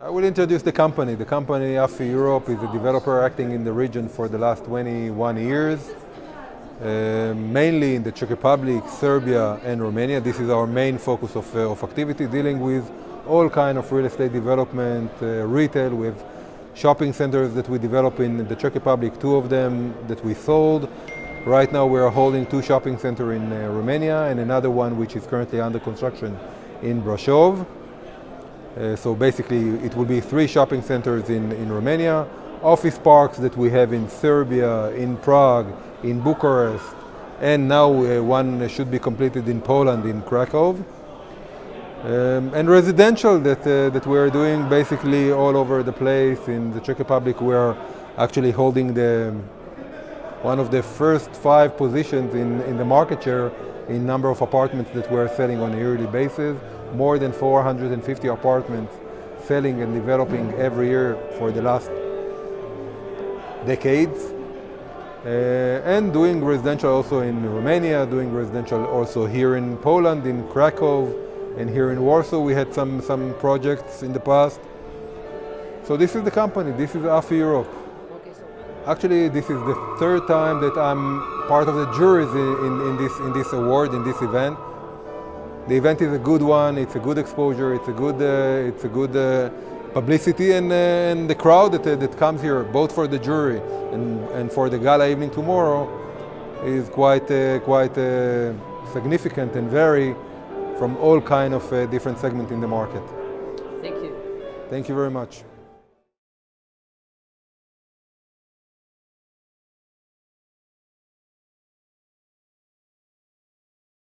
I will introduce the company. The company AFI Europe is a developer acting in the region for the last 21 years, mainly in the Czech Republic, Serbia and Romania. This is our main focus of activity, dealing with all kind of real estate development, retail, with shopping centers that we develop in the Czech Republic, 2 of them that we sold. Right now we are holding 2 shopping centers in Romania and another one which is currently under construction in Warsaw. So basically it will be 3 shopping centers in Romania, office parks that we have in Serbia, in Prague, in Bucharest, and now one should be completed in Poland, in Krakow. And residential that we are doing basically all over the place. In the Czech Republic we are actually holding one of the first 5 positions in the market share in number of apartments that we are selling on a yearly basis. More than 450 apartments selling and developing every year for the last decades. And doing residential also in Romania, doing residential also here in Poland, in Krakow, and here in Warsaw. We had some projects in the past. So this is the company, this is AFI Europe. Actually, this is the 3rd time that I'm part of the juries in this award, in this event. The event is a good one, it's a good exposure, it's a good publicity, and the crowd that comes here, both for the jury and for the gala evening tomorrow, is quite significant and vary from all kind of different segments in the market. Thank you. Thank you very much.